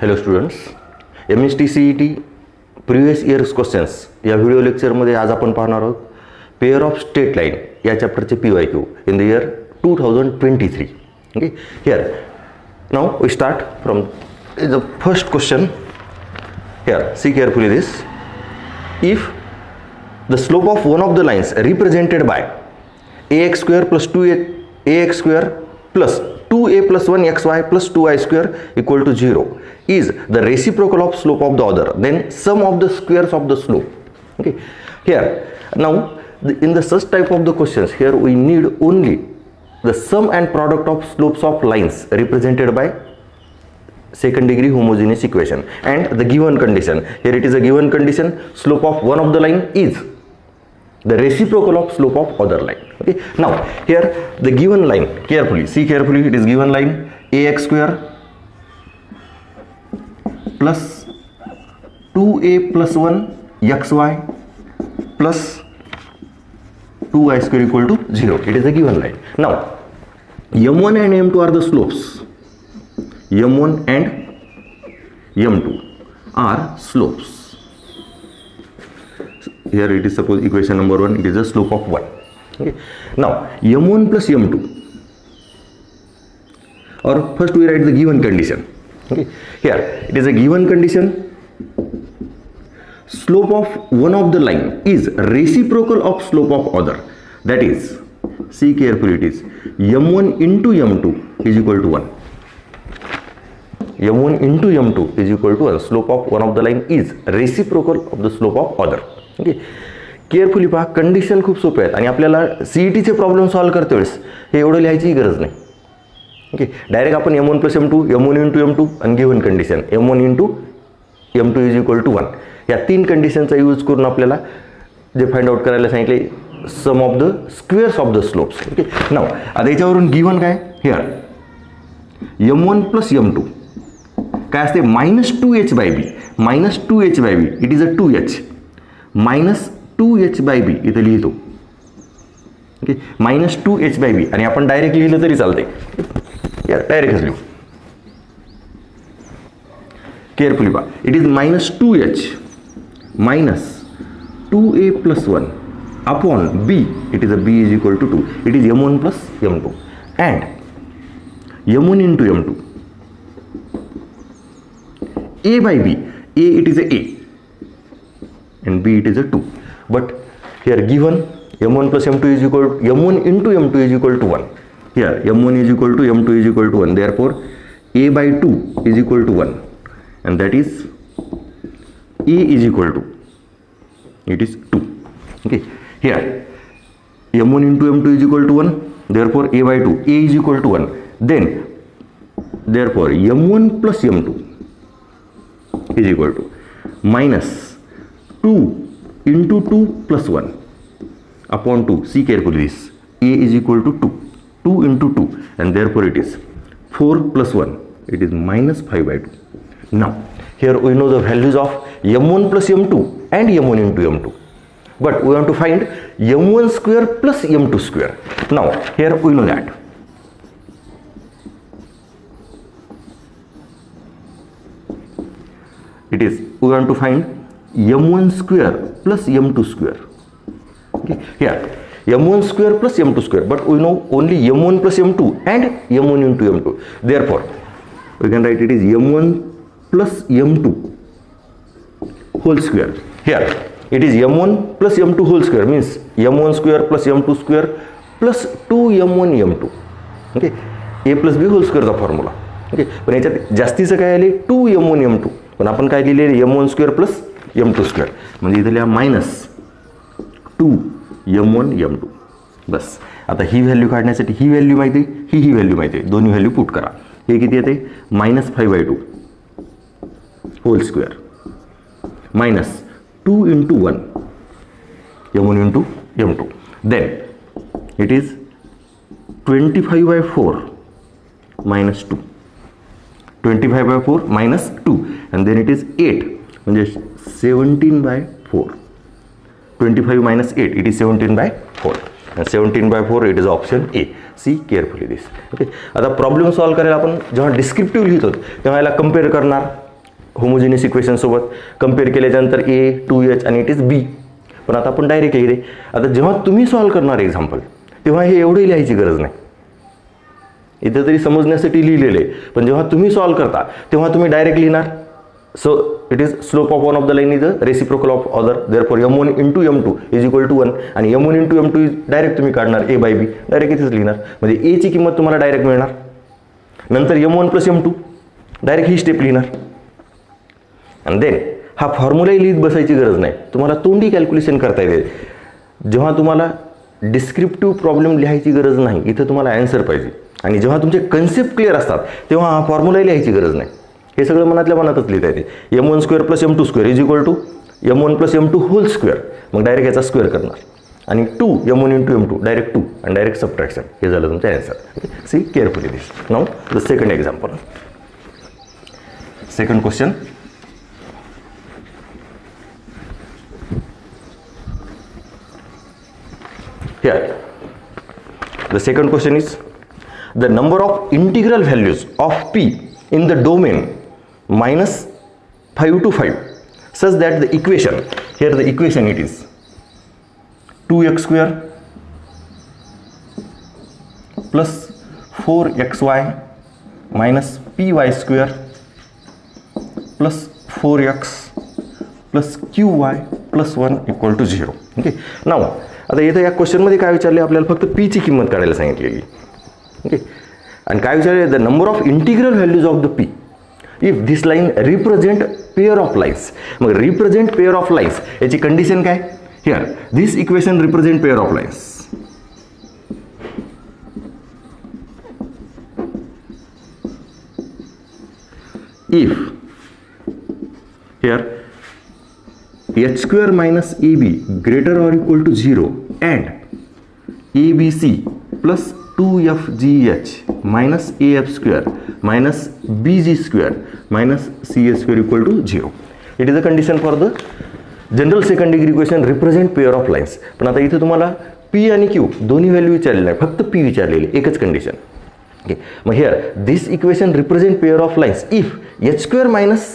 Hello students, MST-CET previous years questions या video लेक्चरमध्ये आज आपण पाहणार आहोत पेअर ऑफ स्ट्रेट लाईन या चॅप्टरचे PYQ in the year 2023. Okay, here now we start from the first question. Here see carefully this. If the slope of one of the lines represented by ax square plus 2ax square plus 2a plus 1xy plus 2y square equal to 0 is the reciprocal of slope of the other, then sum of the squares of the slope. Okay, here now in the such type of the questions, here we need only the sum and product of slopes of lines represented by second degree homogeneous equation and the given condition. Here it is a given condition, slope of one of the line is the reciprocal of slope of other line. Okay, now here the given line, carefully see carefully, it is given line ax square plus 2a plus 1 xy plus 2y square equal to 0. It is a given line. Now m1 and m2 are the slopes. m1 and m2 are slopes. Here it is, suppose equation number 1, it is a slope of 1. Okay, now m1 plus m2, or first we write the given condition. Okay, here it is a given condition, slope of one of the line is reciprocal of slope of other, that is, see carefully, it is m1 into m2 is equal to 1. m1 into m2 is equal to 1. Slope of one of the line is reciprocal of the slope of other. Okay, carefully पहा, condition खूप सोपे आहेत आणि आपल्याला CETचे problem solve करते वेळेस हे एवढं लिहायची गरज नाही. ओके, डायरेक्ट आपण m1 plus m2, m1 into m2 आणि given condition m1 into m2 is equal to 1 या तीन कंडिशनचा यूज करून आपल्याला जे फाइंड आउट करायला सांगितले sum of the squares of the slopes. Okay, now आता याच्यावरून गिव्हन काय, हिअर m1 प्लस m2 काय असते -2h/b, -2h/b it is a 2h -2h/b इथे लिहितो. ओके, -2h/b आणि आपण डायरेक्ट लिहिलं तरी चालते, यार डायरेक्टच लिहू. केअरफुली पहा, it is -2h -2a plus 1 upon b, it is a b is equal to 2. It is m1 plus m2 and m1 into m2 a by b, a it is a a and b it is a 2, but here given m1 plus m2 is equal to m1 into m2 is equal to 1. Here m1 is equal to m2 is equal to 1, therefore a by 2 is equal to 1 and that is a is equal to, it is 2. Okay, here m1 into m2 is equal to 1, therefore a by 2, a is equal to 1, then therefore m1 plus m2 is equal to minus 2 into 2 plus 1 upon 2. See carefully this, a is equal to 2, 2 into 2 and therefore it is 4 plus 1, it is -5/2. Now here we know the values of m1 plus m2 and m1 into m2, but we want to find m1 square plus m2 square. Now here we know that it is, we want to find m1 square plus m2 square. Okay, here m1 square plus m2 square, but we know only m1 plus m2 and m1 into m2, therefore we can write it is m1 plus m2 whole square. Here it is m1 plus m2 whole square, means m1 square plus m2 square plus 2m1 m2. Okay, a plus b whole square चा formula. Okay, पण याच्यात जास्तीचं काय आले 2m1 m2, पण आपण काय लिहिले m1 square plus m2 square, म्हणजे इथे लिहा -2m1 m2. बस, आता ही व्हॅल्यू काढण्यासाठी ही व्हॅल्यू माहिती आहे, ही व्हॅल्यू माहिती आहे, दोन्ही व्हॅल्यू पुट करा. हे किती येते -5/2 hole square minus 2 into 1 m1 into m2, then it is 25/4 minus 2, 25/4 minus 2 and then it is 8, म्हणजे 17/4. 25 minus 8, it is 17/4 and 17/4 it is option A. See carefully this. Okay, आता problem solve करायला आपण जेव्हा descriptive लिहितो तेव्हा याला compare करणार, homogeneous इक्वेशनसोबत compare केल्याच्यानंतर A2H आणि इट इज B. पण आता आपण डायरेक्ट लिहिले. आता जेव्हा तुम्ही सॉल्व्ह करणार एक्झाम्पल तेव्हा हे एवढंही लिहायची गरज नाही, इथं तरी समजण्यासाठी लिहिलेले. पण जेव्हा तुम्ही सॉल्व्ह करता तेव्हा तुम्ही डायरेक्ट लिहिणार. So it is slope of one of the line is a reciprocal of other, therefore M1 × M2 is equal to 1 आणि M1 × M2 डायरेक्ट तुम्ही काढणार A/B, डायरेक्ट इथेच लिहिणार. म्हणजे A ची किंमत तुम्हाला डायरेक्ट मिळणार. नंतर M1 + M2 डायरेक्ट ही स्टेप लिहिणार. आणि देन हा फॉर्म्युलाही लिहित बसायची गरज नाही, तुम्हाला तोंडी कॅल्क्युलेशन करता येते. जेव्हा तुम्हाला डिस्क्रिप्टिव्ह प्रॉब्लेम लिहायची गरज नाही, इथं तुम्हाला ॲन्सर पाहिजे. आणि जेव्हा तुमचे कन्सेप्ट क्लिअर असतात तेव्हा हा फॉर्म्युलाही लिहायची गरज नाही, हे सगळं मनातल्या मनातच लिहिता येते. M1² + M2² is equal to M1 + M2 whole square. मग डायरेक्ट याचा स्क्वेअर करणार आणि 2 M1 × M2 डायरेक्ट 2 आणि डायरेक्ट सबट्रॅक्शन. हे झालं तुमचं answer. See carefully this. Now the second example. Second question. Here, the second question is the number of integral values of p in the domain -5 to 5 such that the equation, here the equation it is 2x² plus 4xy minus py² plus 4x plus qy plus 1 equal to 0. Okay. Now आता इथं या क्वेश्चनमध्ये काय विचारले, आपल्याला फक्त पीची किंमत काढायला सांगितलेली. ओके. आणि काय विचारले, the number of integral values of the P if this line represent pair of lines. मग रिप्रेझेंट पेअर ऑफ लाईन्स याची कंडिशन काय, here this equation represent pair of lines. If here h² minus AB greater or equal to 0 and ABC plus 2FGH minus AF² minus BG² minus CH² equal to 0. It is a condition for the general second degree equation represent pair of lines. पण आता इथे तुम्हाला P आणि Q दोन्ही value विचारलेली नाही, फक्त P विचारलेली, एकच condition. Okay. मग here this equation represent pair of lines if h² minus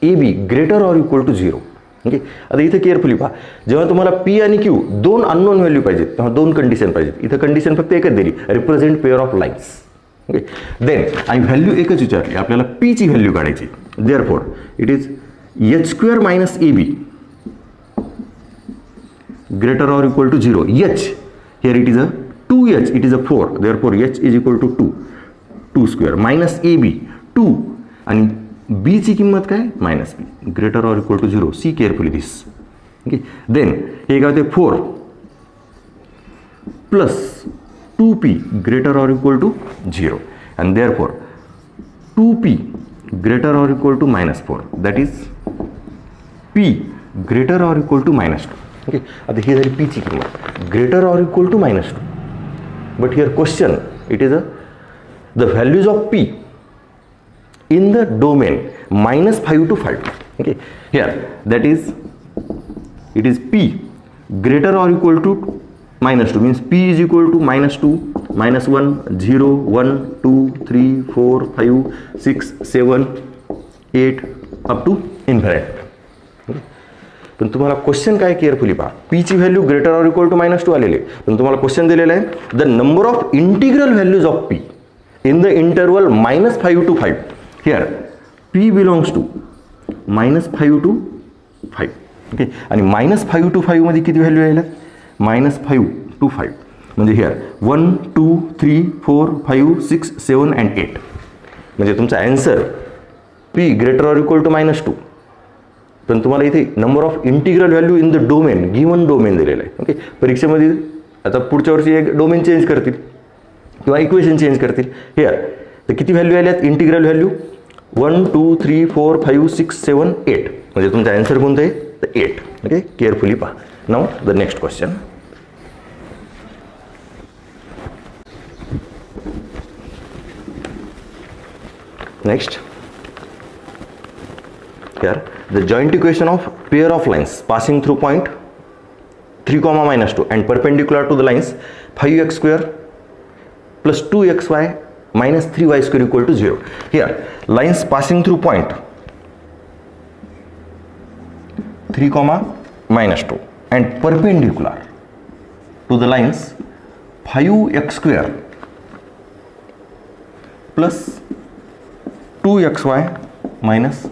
AB greater or equal to 0. Okay. आता इथं केअरफुली पहा, जेव्हा तुम्हाला पी आणि क्यू दोन अननोन व्हॅल्यू पाहिजेत तेव्हा दोन कंडिशन पाहिजेत. इथं कंडिशन फक्त एकच दिली, represent pair of lines. Okay. Then आणि व्हॅल्यू एकच विचारली, आपल्याला पीची व्हॅल्यू काढायची. Therefore it is h² minus AB greater or equal to 0. H here it is a 2h, it is a 4, therefore h is equal to 2² minus AB 2 आणि b ची किंमत काय, -b greater or equal to 0. See carefully this. Okay. Then हे काय होते 4 plus 2p greater or equal to 0 and therefore 2p greater or equal to -4 that is p greater or equal to -2. Okay. आता ही झाली p ची किंमत greater or equal to -2. But here question it is the values of p in the domain -5 to 5. Okay. Here that is it is p greater or equal to -2 means p is equal to -2, -1, 0, 1, 2, 3, 4, 5, 6, 7, 8 up to infinite. Okay. पण तुम्हाला question काय carefully पहा, p ची value greater or equal to -2 आलेले, पण तुम्हाला question दिलेला आहे the number of integral values of p in the interval -5 to 5. Here p belongs to -5 to 5. Okay. आणि -5 to 5 मध्ये किती व्हॅल्यू यायला, -5 to 5 म्हणजे हिअर 1, 2, 3, 4, 5, 6, 7 and 8. म्हणजे तुमचा answer p greater or equal to -2. पण तुम्हाला इथे number of integral value in the domain given domain दिलेलं आहे. ओके. परीक्षेमध्ये आता पुढच्या वर्षी एक डोमेन चेंज करतील किंवा इक्वेशन चेंज करतील. हिअर तर किती व्हॅल्यू आल्यात इंटिग्रल व्हॅल्यू 1, 2, 3, 4, 5, 6, 7, 8. म्हणजे तुमचा ॲन्सर कोणतं आहे, तर 8. ओके. केअरफुली पहा. Now the next question. Next here the joint equation of pair of lines passing through point 3, -2 and perpendicular to the lines 5x² plus 2xy minus 3y² equal to 0. Here lines passing through point 3, -2 and perpendicular to the lines 5x² plus 2xy minus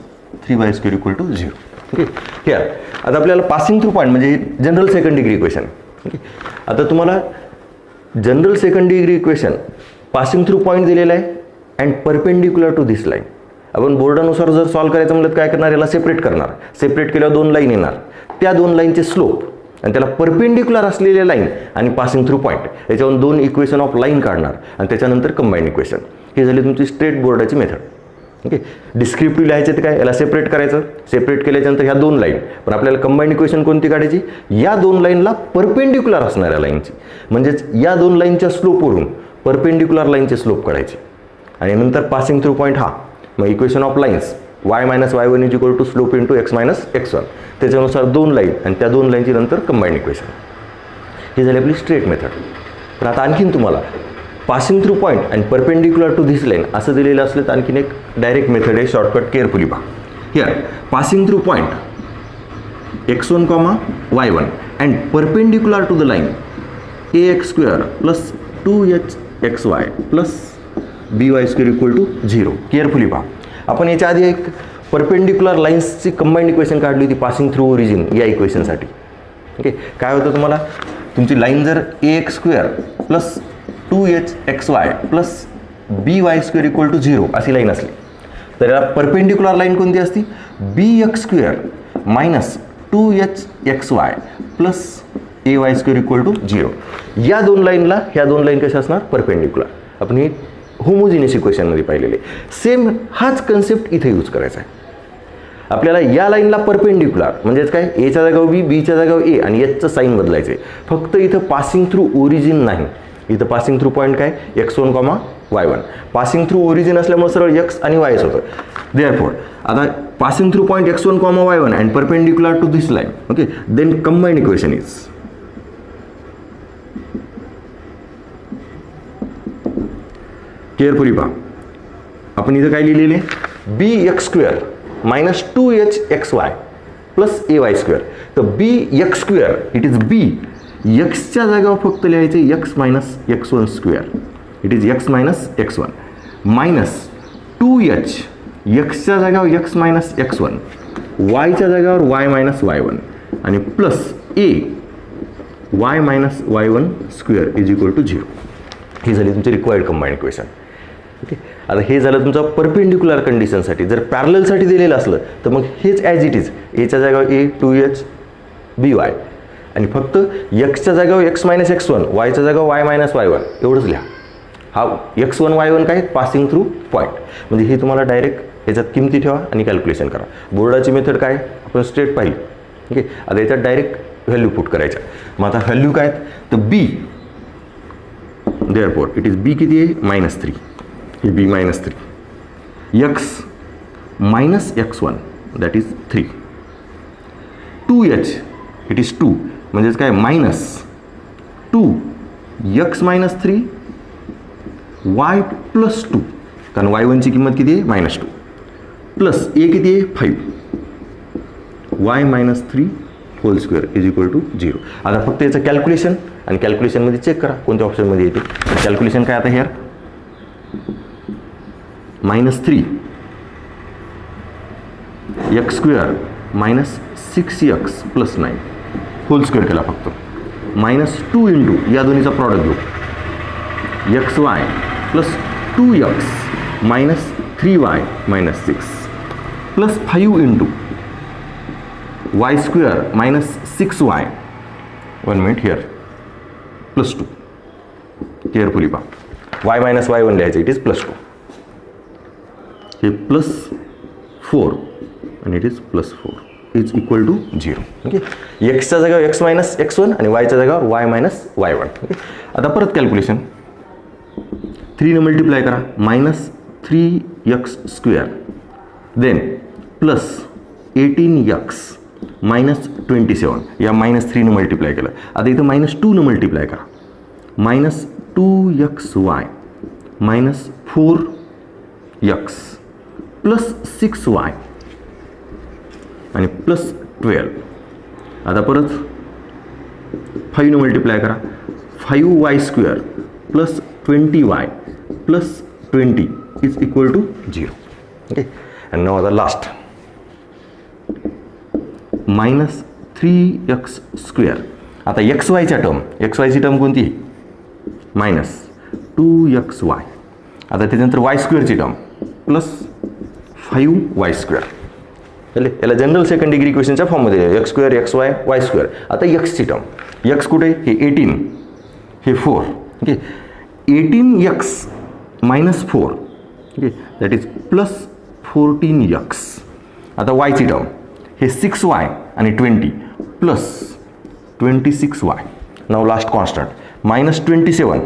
3y² equal to 0. Okay, here आता आपल्याला passing through point म्हणजे general second degree equation. Okay, आता तुम्हाला general second degree equation passing through point दिलेला आहे and perpendicular to this line. आपण बोर्डानुसार जर सॉल्व करायचं म्हटलं काय करणार, याला सेपरेट करणार. सेपरेट केल्यावर 2 लाईन येणार, त्या 2 लाईनचे स्लोप आणि त्याला परपेंडिक्युलर असलेल्या लाईन आणि पासिंग थ्रू पॉईंट याच्यावरून 2 इक्वेशन ऑफ लाईन काढणार आणि त्याच्यानंतर कंबाईंड इक्वेशन. ही झाली तुमची स्ट्रेट बोर्डाची मेथड. ओके, डिस्क्रिप्टिव्ह लिहायचे तर काय, याला सेपरेट करायचं. सेपरेट केल्याच्यानंतर ह्या 2 लाईन, पण आपल्याला कंबाईंड इक्वेशन कोणती काढायची, या 2 लाईनला परपेंडिक्युलर असणाऱ्या लाईनची, म्हणजेच या 2 लाईनच्या स्लोपवरून परपेंडिक्युलर लाईनचे स्लोप काढायचे आणि नंतर पासिंग थ्रू पॉईंट हा. मग equation of lines y - y1 is equal to slope into x - x1. त्याच्यानुसार 2 लाईन आणि त्या 2 लाईनची नंतर कंबाईंड इक्वेशन. ही झाली आपली स्ट्रेट मेथड. पण आता आणखीन तुम्हाला passing through point and perpendicular to this line असं दिलेलं असलं तर आणखीन एक डायरेक्ट मेथड आहे, शॉर्टकट केअरफुली पहा. Here passing through point x1, y1 and perpendicular to the line ax² plus 2hxy plus by² equal to 0. Carefully पहा. आपण याच्या आधी एक परपेंडिक्युलर लाईन्सची कंबाईंड इक्वेशन काढली होती पासिंग थ्रू ओरिजिन या इक्वेशनसाठी. ओके, काय होतं तुम्हाला, तुमची लाईन जर ax² plus 2hxy plus by² equal to 0 अशी लाईन असली तर याला परपेंडिक्युलर लाईन कोणती असती, bx² minus 2hxy plus ay² equal to 0. या 2 लाईनला ह्या 2 लाईन कशा असणार, परपेंडिक्युलर. आपण ही होमोजिनियस इक्वेशनमध्ये पाहिलेले. सेम हाच कन्सेप्ट इथे यूज करायचा आहे. आपल्याला या लाईनला परपेंडिक्युलर म्हणजेच काय, एच्या जागावर बी, बीच्या जागावर ए आणि एचचं साईन बदलायचं आहे. फक्त इथं पासिंग थ्रू ओरिजिन नाही, इथं पासिंग थ्रू पॉईंट काय x1, y1. Passing through origin असल्यामुळे सरळ x आणि yच होतं. देअरफॉर आता passing through point x1, y1 and perpendicular to this line. Okay, then combined equation is carefully पहा. आपण इथं काय लिहिलेले, bx² minus 2hxy plus ay². तर bx² इट इज b, एक्सच्या जागेवर फक्त लिहायचे x - x1². It is x - x1 minus 2h एक्सच्या जागेवर x - x1, yच्या जागेवर y - y1 आणि plus a y - y1² is equal to 0. ही झाली तुमची रिक्वायर्ड कंबाईंड इक्वेशन. ओके, आता हे झालं तुमचं परपेंडिक्युलर कंडिशनसाठी. जर पॅरललसाठी दिलेलं असलं तर मग हेच ॲज इट इज, एच्या जागेवर a 2h by आणि फक्त एक्सच्या जागेवर x - x1, yच्या जागेवर y - y1 एवढंच लिहा. हा x1 y1 काय, पासिंग थ्रू पॉईंट. म्हणजे हे तुम्हाला डायरेक्ट याच्यात किमती ठेवा आणि कॅल्क्युलेशन करा. बोर्डाची मेथड काय आपण स्ट्रेट पाहिली. ओके, आता याच्यात डायरेक्ट व्हॅल्यू पुट करायच्या. मग आता व्हॅल्यू काय, तर b, therefore it is b किती आहे, -3. ही b -3, x - x1 that is 3, 2h it is 2 म्हणजेच काय मायनस 2x - 3 y प्लस 2, कारण y1ची किंमत किती आहे, -2 प्लस a किती आहे 5, y - 3 whole square is equal to 0. आता फक्त याचं कॅल्क्युलेशन आणि कॅल्क्युलेशनमध्ये चेक करा कोणत्या ऑप्शनमध्ये येते. कॅल्क्युलेशन काय आता here, -3 x² minus 6x plus 9 whole square केला फक्त, -2 इंटू या दोन्हीचा प्रॉडक्ट घेऊ xy plus 2x minus 3y minus 6 plus 5 into y² minus 6y 1 minute here plus 2. Carefully पहा, y - y1 लिहायचं, इट इज प्लस 2. हे प्लस 4 आणि it is plus 4 is equal to 0. Okay, एक्सच्या जागेवर x - x1 आणि yच्या जागेवर y - y1. Okay, आता परत कॅल्क्युलेशन 3 ने मल्टिप्लाय करा, -3x² then plus 18x minus 27 या -3 ने मल्टिप्लाय केलं. आता इथं -2 ने मल्टिप्लाय करा, -2xy minus 4x plus 6y आणि प्लस 12 आता परत 5 मल्टिप्लाय करा. 5y² plus 20y plus 20 is equal to 0. Okay. And now आता लास्ट -3x². आता XYच्या टर्म, XYची टर्म कोणती? -2xy. आता त्याच्यानंतर y² टर्म प्लस 5y². चालेल. याला जनरल सेकंड डिग्री इक्वेशनच्या फॉर्ममध्ये x² xy y². आता एक्सची टर्म, x कुठे? हे 18, हे 4. Okay. 18x - 4, okay, that is plus 14x. आता वायची टर्म, हे 6y आणि 20 प्लस 26y. नाव लास्ट कॉन्स्टंट -27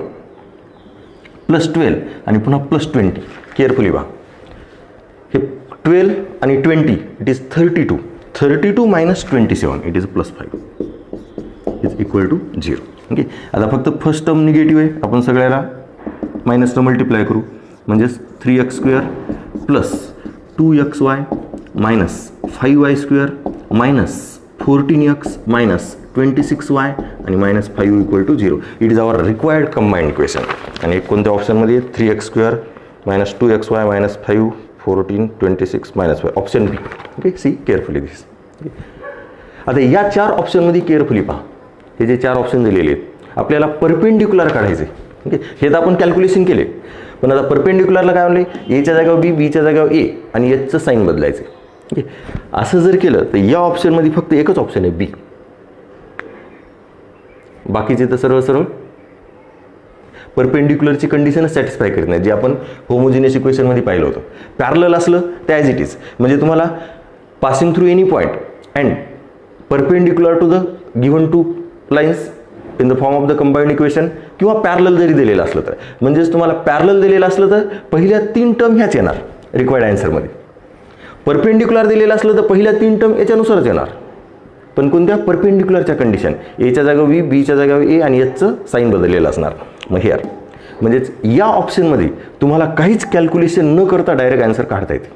प्लस 12 आणि पुन्हा प्लस 20. केअरफुली बघा, हे 12 आणि 20 it is 32. 32 - 27 it is plus 5 is equal to 0. Okay. आता फक्त फर्स्ट टर्म निगेटिव्ह आहे, आपण सगळ्याला मायनसनं मल्टिप्लाय करू. म्हणजेच 3x² plus 2xy minus 5y² minus 14x minus 26y आणि minus 5 equal to 0. It is our required combined equation. आणि कोणत्या ऑप्शनमध्ये? 3x² मायनस 2xy मायनस 5 14 26 minus 5, option B. Okay. See carefully this. आता या 4 ऑप्शनमध्ये केअरफुली पहा. हे जे 4 ऑप्शन दिलेले आहेत, आपल्याला परपेंडिक्युलर काढायचे. ओके. हे तर आपण कॅल्क्युलेशन केले, पण आता परपेंडिक्युलरला काय म्हणले? एच्या जागेवर बी, बीच्या जागेवर ए आणि एचचं साईन बदलायचे. ओके. असं जर केलं तर या ऑप्शनमध्ये फक्त एकच ऑप्शन आहे बी. बाकीचे तर सरळ सरळ परपेंडिक्युलरची कंडिशनच सॅटिस्फाय करीत नाही, जे आपण होमोजिनियस इक्वेशनमध्ये पाहिलं होतं. पॅरलल असलं तर ॲज इट इज, म्हणजे तुम्हाला passing through any point and perpendicular to the given two lines in the form of the combined equation, किंवा पॅरलल जरी दिलेलं असलं तर, म्हणजेच तुम्हाला पॅरलल दिलेलं असलं तर पहिल्या 3 टर्म ह्याच येणार रिक्वायर्ड आन्सरमध्ये. परपेंडिक्युलर दिलेलं असलं तर पहिल्या 3 टर्म याच्यानुसारच येणार, पण कोणत्या? परपेंडिक्युलरच्या कंडिशन. एच्या जागेवर बी, बीच्या जागेवर ए आणि एचचं साईन बदललेलं असणार. मग हेअर म्हणजेच या ऑप्शनमध्ये तुम्हाला काहीच कॅल्क्युलेशन न करता डायरेक्ट आन्सर काढता येते,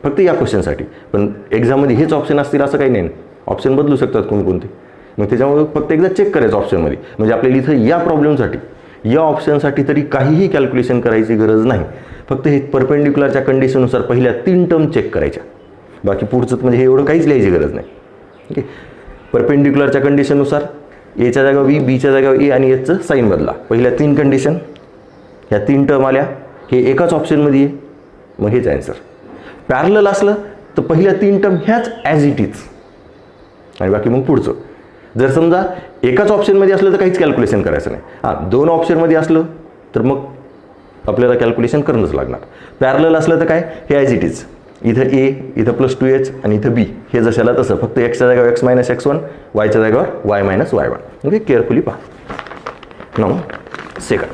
फक्त या क्वेश्चनसाठी. पण एक्झाममध्ये हेच ऑप्शन असतील असं काही नाही, ऑप्शन बदलू शकतात कोणकोणते. मग त्याच्यामुळे फक्त एकदा चेक करायचं ऑप्शनमध्ये. म्हणजे आपल्याला इथं या प्रॉब्लेमसाठी, या ऑप्शनसाठी तरी काहीही कॅल्क्युलेशन करायची गरज नाही. फक्त हे परपेंडिक्युलरच्या कंडिशननुसार पहिल्या 3 टर्म चेक करायच्या, बाकी पुढचं म्हणजे हे एवढं काहीच लिहायची गरज नाही. ओके. परपेंडिक्युलरच्या कंडिशननुसार एच्या जागेवर बी, बीच्या जागेवर ए आणि एचचं साईन बदला. पहिल्या 3 कंडिशन, ह्या 3 टर्म आल्या, हे एकाच ऑप्शनमध्ये आहे, मग हेच आन्सर. पॅरलल असलं तर पहिल्या 3 टर्म ह्याच ॲज इट इज आणि बाकी मग पुढचं. जर समजा एकाच ऑप्शनमध्ये असलं तर काहीच कॅल्क्युलेशन करायचं नाही. हां, 2 ऑप्शनमध्ये असलं तर मग आपल्याला कॅल्क्युलेशन करणंच लागणार. पॅरलल असलं तर काय? हे ॲज इट इज, इथं ए, इथं प्लस 2h आणि इथं बी, हे जशाला तसं, फक्त एक्सच्या जागेवर x - x1, वायच्या जागेवर y - y1. ओके. केअरफुली पहा. नाव second.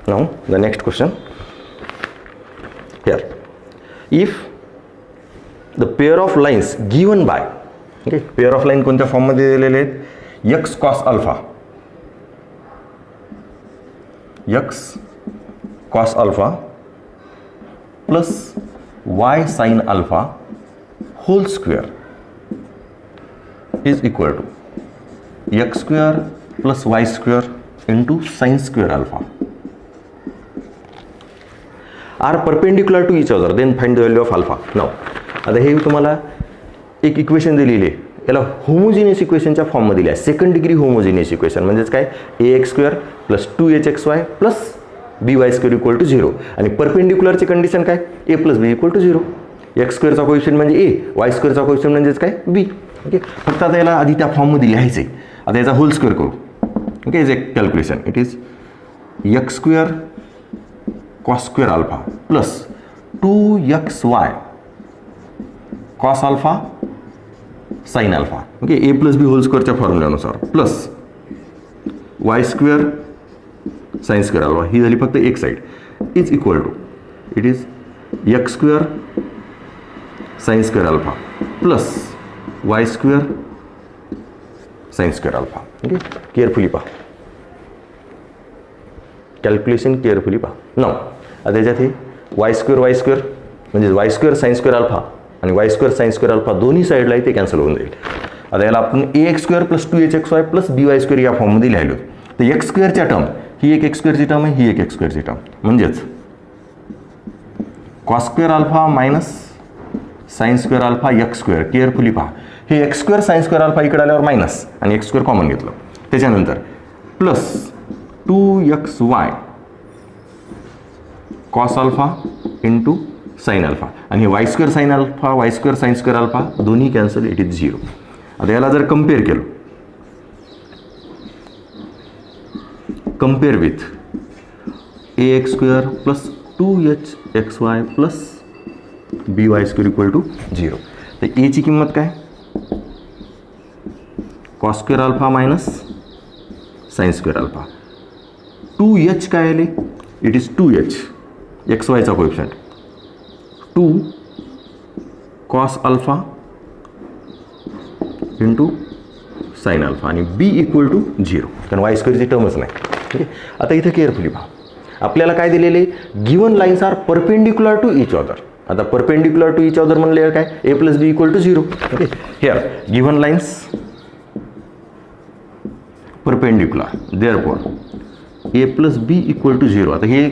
Now the next question here, if the pair of lines given by, okay, pair of line कोणत्या फॉर्म मध्ये दिलेले आहेत? x cos alpha, x cos alpha plus y sin alpha whole square is equal to x square plus y square into sin square alpha are perpendicular to each other, then find the value of alpha. Now आता हे तुम्हाला एक equation दिलेली आहे, याला homogeneous इक्वेशनच्या फॉर्ममध्ये दिली आहे. सेकंड डिग्री होमोजिनियस इक्वेशन म्हणजेच काय? ax² plus 2hxy plus by² equal to 0. आणि परपेंडिक्युलरची कंडिशन काय? a plus b equal to 0. x² coefficient म्हणजे a, y² कोएफिशियंट म्हणजेच काय? b. ओके. फक्त आता याला आधी त्या फॉर्ममध्ये लिहायचं आहे. आता याचा होल स्क्वेअर करू. Okay. Is a calculation. It is x² cos square alpha plus 2xy cos alpha sin alpha. Okay. a plus B whole स्क्वेअरच्या फॉर्म्युल्यानुसार plus y² sin square alpha, ही झाली फक्त एक side, is equal to it is x² sin square alpha plus y² sine square alpha. Okay, carefully पहा, calculation carefully पहा. Now आता त्याच्यात हे वाय स्क्वेअर म्हणजे Y square sine square alpha आणि Y square sine square alpha दोन्ही साईडला ते कॅन्सल होऊन जाईल. आता याला आपण ax square plus 2hxy plus by square या फॉर्ममध्ये लिहिलो. तर एक्स स्क्वेअरच्या टर्म ही एक एक्स स्क्वेअरची टर्म आहे, ही एक एक्स स्क्वेअरची टर्म, म्हणजेच cos square alpha minus sine square alpha x square. Carefully पहा, हे x square sine square alpha इकडे आल्यावर मायनस आणि एक्स स्क्वेअर कॉमन घेतलं. त्याच्यानंतर plus 2xy cos alpha into sine alpha आणि हे Y square sine alpha Y square sine square alpha दोन्ही कॅन्सल, इट इज 0. आता याला जर कम्पेअर केलं, compare with ax square plus 2hxy plus by square equal to 0. तर a ची किंमत काय, cos square alpha minus sine square alpha. 2h काय आले, इट इज 2h xyचा coefficient 2 cos alpha into sine alpha आणि b इक्वल टू 0, कारण Y स्क्वेअरची टर्मच नाही. ठीक आहे, आता इथे केअरफुली पहा, आपल्याला काय दिलेले, given lines are perpendicular to each other. आता परपेंडिक्युलर टू इच अदर म्हणले काय, a plus b equal to 0. Okay, here given lines perpendicular, therefore a plus b equal to 0. आता हे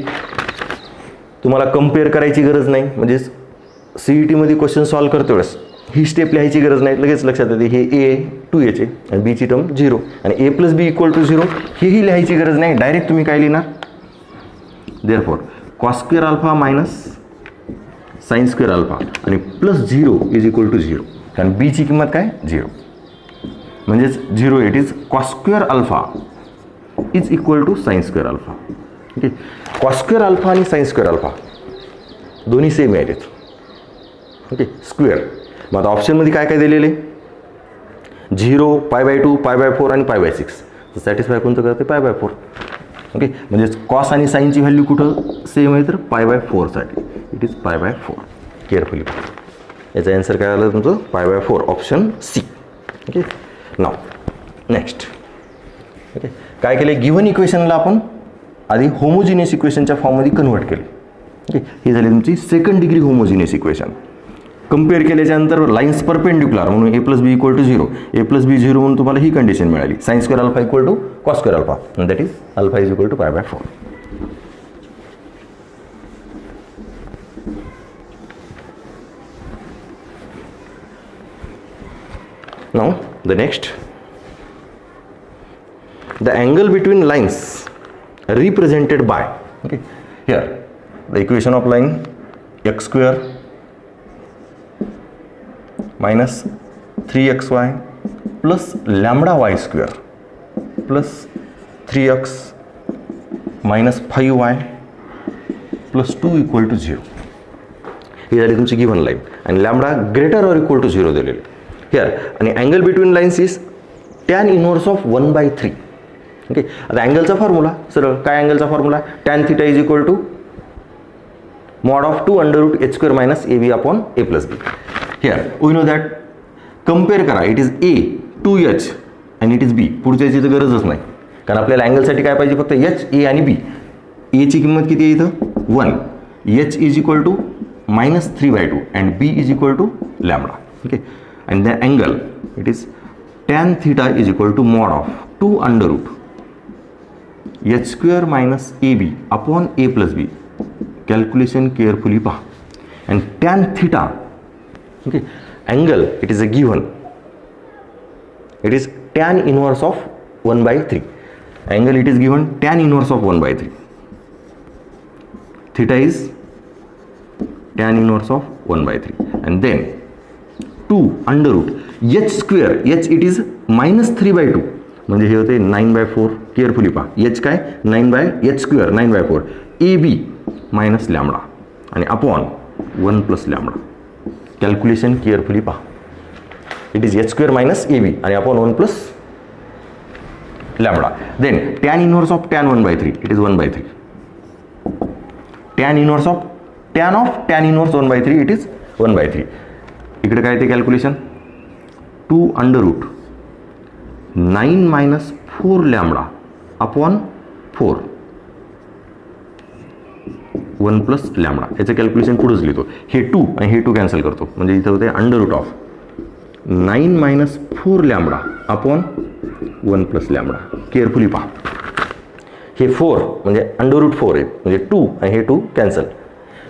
तुम्हाला कम्पेअर करायची गरज नाही, म्हणजे CETमध्ये क्वेश्चन सॉल्व्ह करते वेळेस ही स्टेप लिहायची गरज नाही, लगेच लक्षात येते हे a 2h आहे आणि b ची टर्म 0 आणि a plus b equal to 0 हेही लिहायची गरज नाही. डायरेक्ट तुम्ही काय लिहिणार, therefore cos square alpha minus sine square alpha आणि प्लस 0 इज इक्वल टू 0, कारण b ची किंमत काय 0, म्हणजेच 0. It is cos square alpha is equal to sine square alpha. Okay, cos square alpha आणि साइन स्क्वेअर अल्फा दोन्ही same आहेत. Okay, square. मग आता ऑप्शनमध्ये काय काय दिलेले, 0 π/2 π/4 आणि π/6. तर सॅटिस्फाय कोणतं करते, π/4. ओके, म्हणजे कॉस आणि साईनची व्हॅल्यू कुठं सेम आहे, तर π/4 साठी इट इज π/4. केअरफुली याचा आन्सर काय आलं तुमचं, π/4, ऑप्शन सी. ओके, नाव नेक्स्ट. ओके, काय केले, गिव्हन इक्वेशनला आपण आधी होमोजिनियस इक्वेशनच्या फॉर्ममध्ये कन्वर्ट केले. ओके, ही झाली तुमची second degree homogeneous equation. Compare केल्याच्यानंतर लाईन्स परपेंडिक्युलर म्हणून a plus b equal to 0, a plus b 0 म्हणून तुम्हाला ही कंडिशन मिळाली. Sine square alpha equal to cos square alpha आणि that is alpha is equal to π/4. Now the next, the angle between lines represented by, okay, here the equation of line x square minus 3xy plus lambda y square plus 3x minus 5y plus 2 equal to 0. ही झाली तुमची given line आणि lambda greater or equal to 0 दिलेली. Here आणि angle between lines is tan inverse of 1/3. Okay, आता अँगलचा formula सरळ काय, अँगलचा formula tan θ is equal to mod of 2 √ h² minus ab upon a plus b. Here we know that, compare करा, it is a 2h आणि it is b. पुढच्या याची तर गरजच नाही, कारण आपल्याला अँगलसाठी काय पाहिजे, फक्त h, a आणि b. a ची किंमत किती आहे इथं 1, h is equal to -3/2 and b is equal to lambda. Okay, and the angle it is tan θ is equal to mod of 2 √ h² minus ab upon a plus b. Calculation carefully पहा. And tan θ, okay, angle it is a given, it is tan inverse of 1/3. Angle it is given tan inverse of 1/3. θ is tan inverse of 1/3 and then 2 √ h², h it is -3/2 म्हणजे हे होते 9/4. Carefully पहा, h काय 9/h², 9/4 ab minus lambda आणि upon 1 plus lambda. Calculation carefully पहा, it is h² minus ab आणि upon 1 plus lambda. Then tan inverse of tan 1/3 it is 1/3. tan inverse of tan inverse 1/3 it is 1/3. इकडे काय ते calculation 2 √ 9 minus 4 lambda upon 4 1 plus lambda. याचं calculation पुढंच लिहितो. हे 2 आणि हे 2 कॅन्सल करतो, म्हणजे इथं होते under root of 9 minus 4 lambda upon 1 plus lambda. Carefully पहा, हे 4 म्हणजे अंडर रूट 4 आहे, म्हणजे 2 आणि हे 2 cancel.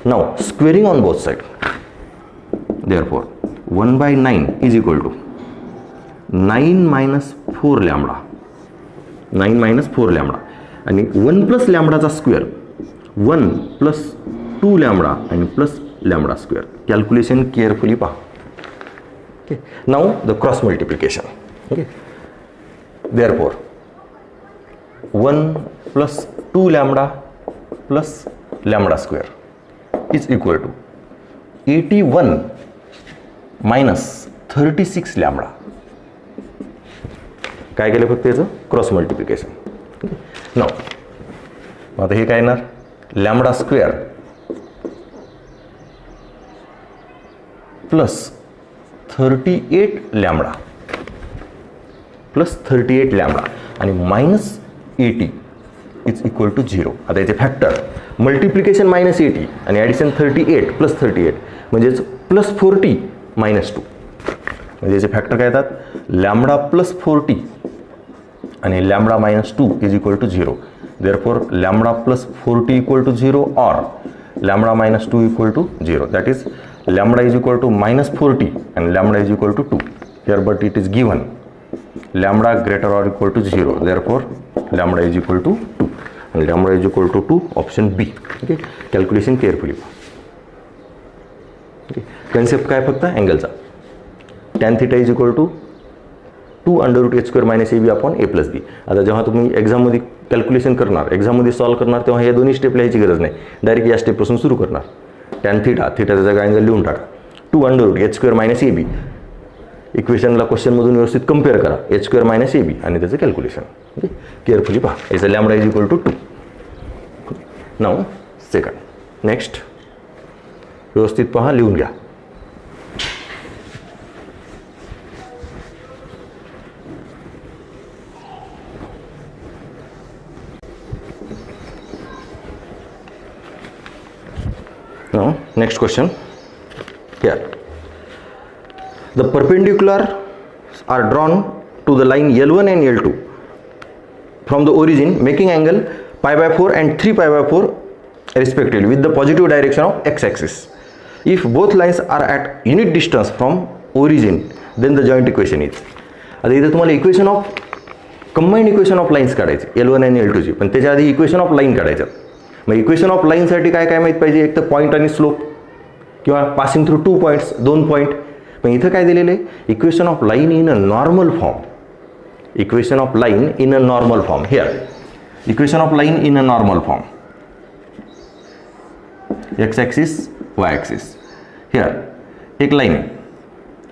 Now squaring on both side, therefore 1/9 is equal to 9 minus 4 lambda, 9 minus 4 lambda आणि 1 प्लस लॅम्बडाचा स्क्वेअर 1 प्लस 2 लॅम्बडा आणि plus lambda square. Calculation carefully पहा. Okay, now the cross multiplication. Okay, therefore 1 plus 2 lambda plus lambda square is equal to 81 minus 36 lambda. काय केलं फक्त याचं cross multiplication. नाव आता हे काय येणार, lambda square plus 38 lambda plus 38 lambda आणि मायनस 80 इज इक्वल टू 0. आता याचे फॅक्टर मल्टिप्लिकेशन मायनस 80 आणि ॲडिशन 38 प्लस 38 म्हणजेच प्लस 40 मायनस 2. म्हणजे याचे फॅक्टर काय येतात, लॅम्बडा प्लस 40 आणि lambda minus 2 is equal to 0. Therefore lambda plus 40 equal to 0 or lambda minus 2 equal to 0. That is lambda is equal to minus 40 and lambda is equal to 2 here, but it is given lambda greater or equal to 0, therefore lambda is equal to 2 and lambda is equal to 2, option B. Okay, calculation carefully. Okay, concept काय फक्त अँगलचा, tan theta is equal to 2 under root h square minus ab upon a plus b. आता जेव्हा तुम्ही एक्झाममध्ये calculation करणार, एक्झाममध्ये solve करणार, तेव्हा या दोन्ही स्टेप लिहायची गरज नाही, डायरेक्ट या स्टेपपासून सुरू करणार. tan theta, थीटाचा जागा अँगल लिहून टाका, 2 under root h square minus ab. इक्वेशनला क्वेश्चनमधून व्यवस्थित कम्पेअर करा h square minus ab आणि त्याचं कॅल्क्युलेशन. ओके, केअरफुली पहा. याचं लॅम्बडा इज इक्वल टू 2. नाव सेकंड. नेक्स्ट व्यवस्थित पहा, लिहून घ्या. Now, next question. Here, the perpendiculars are drawn to the line L1 and L2 from the origin, making angle pi by 4 and 3 pi by 4 respectively with the positive direction of x-axis. If both lines are at unit distance from origin, then the joint equation is. आता इथे तुम्हाला equation of combined equation of lines काढायचे L1 आणि L2 ची, पण त्याच्या आधी equation of line काढायचं. मग इक्वेशन ऑफ लाईनसाठी काय काय माहीत पाहिजे, एक तर पॉईंट आणि स्लोप किंवा पासिंग थ्रू 2 पॉईंट्स, 2 पॉईंट. पण इथं काय दिलेलं आहे, equation of line in a normal form. Equation of line in a normal form. Here equation of line in a normal form, X axis Y axis. Here एक line आहे,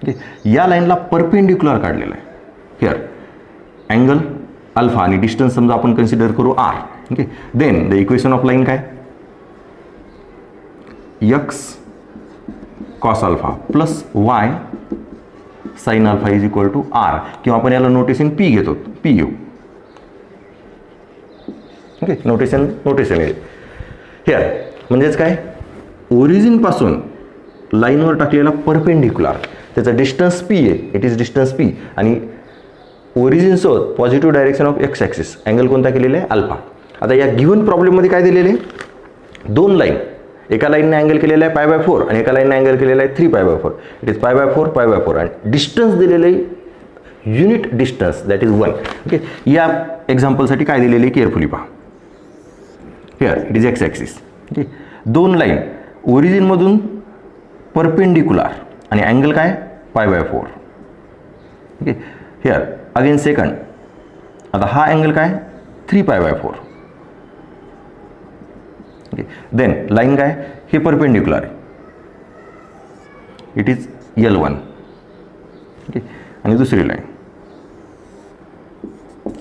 okay, या लाईनला perpendicular काढलेलं आहे. हिअर अँगल अल्फा आणि distance समजा आपण consider करू R. Okay, then the equation of line काय, X cos alpha plus Y sine alpha is equal to R, किंवा आपण याला नोटेशन पी घेतो, पी यू. ओके, नोटेशन आहे. हिअर म्हणजेच काय, ओरिजिनपासून लाईनवर टाकलेला परपेंडिक्युलर, त्याचा डिस्टन्स पी आहे, इट इज डिस्टन्स पी, आणि ओरिजिनसोबत positive direction of X axis, angle कोणता केलेला आहे, अल्फा. आता या गिव्हन प्रॉब्लेममध्ये काय दिलेले आहे, दोन लाईन, एका लाईनने अँगल केलेला आहे पाय बाय 4 आणि एका लाईनने अँगल केलेला आहे 3 pi by 4. It is pi by 4 आणि डिस्टन्स दिलेलं आहे unit distance, that is 1. Okay, या एक्झाम्पलसाठी काय दिलेले आहे केअरफुली पहा. Here it is x axis. Okay, दोन लाईन ओरिजिनमधून परपेंडिक्युलर आणि अँगल काय pi by 4. Okay, here again second, आता हा अँगल काय 3 pi by 4. Okay, then line काय, हे परपेंडिक्युलर आहे, इट इज L1. ओके, आणि दुसरी line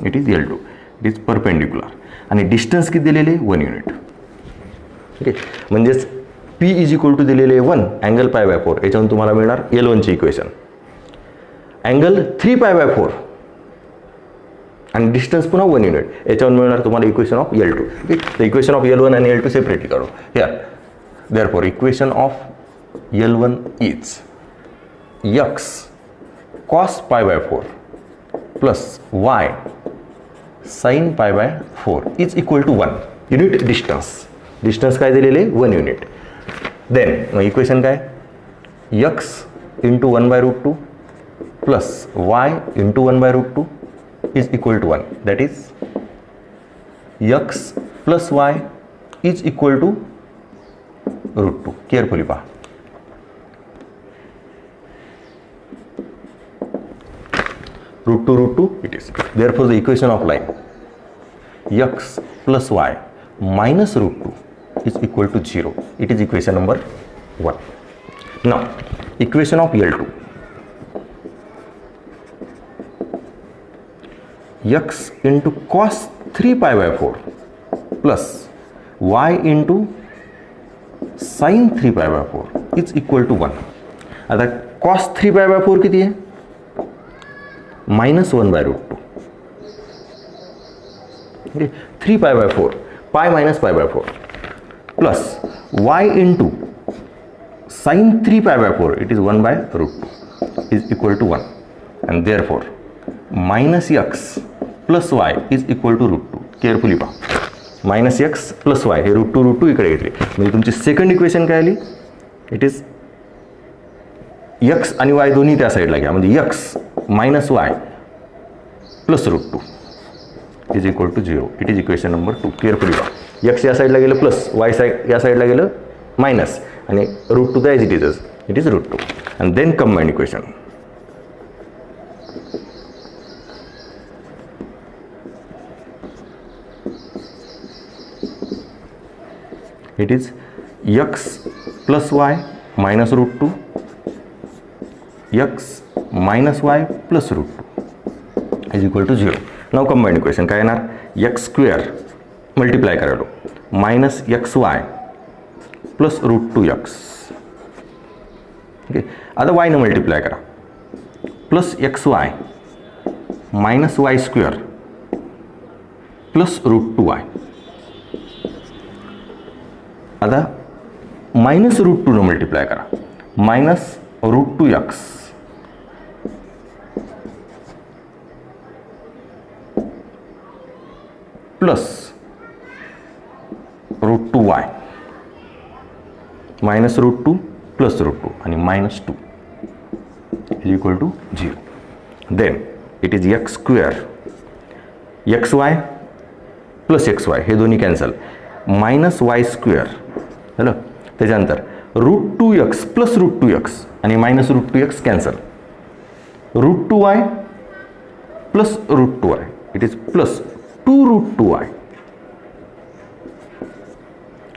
it is L2, it is perpendicular आणि डिस्टन्स किती दिलेले 1 युनिट. ओके, म्हणजेच P इज इक्वल टू दिलेले 1, अँगल पाय बाय 4. याच्यावरून तुम्हाला मिळणार L1 ची इक्वेशन. अँगल 3 पाय बाय 4 आणि डिस्टन्स पुन्हा 1 युनिट. याच्यावर मिळणार तुम्हाला इक्वेशन ऑफ L2. ओके, तर इक्वेशन ऑफ L1 आणि L2 सेपरेटली काढू. Here therefore equation of L1 is x cos pi by 4 plus y sin pi by 4 is equal to 1 unit distance. Distance काय दिलेले 1 unit. Then मग equation काय x into 1/√2 plus y into 1/√2 is equal to 1. That is x plus y is equal to √2. Carefully पहा. √2 it is. Therefore the equation of line x plus y minus √2 is equal to 0. It is equation number 1. Now equation of L2, x into cos 3 pi by 4 plus y into sin 3 pi by 4 is equal to 1. आता cos 3 pi by 4 किती आहे -1/√2. Okay, 3 pi by 4 pi minus pi by 4 plus y into sin 3 pi by 4 it is 1/√2 is equal to 1 and therefore minus x plus y is equal to √2. Carefully पहा. Minus x plus y हे √2 इकडे घेतले म्हणजे तुमची second equation काय आली. It is x आणि y दोन्ही त्या साईडला घ्या म्हणजे x minus y plus √2 is equal to 0. It is equation number 2. Carefully पहा. एक्स या साईडला गेलं प्लस वाय साईड या साईडला गेलं मायनस आणि √2 the it is √2 and then combined equation. It is x plus y minus √2 x minus y plus √2 is equal to 0. Now combined equation काय येणार x square मल्टिप्लाय करायलो minus xy plus √2x. Okay, आता y ने multiply करा plus xy minus y square plus √2y. आता minus √2 ने multiply करा minus √2x plus √2y minus √2 plus √2 आणि -2 is equal to 0. Then it is x square xy plus xy हे दोन्ही cancel minus Y square झालं. त्याच्यानंतर √2x plus √2x आणि minus √2x cancel √2y plus √2y it is plus 2√2y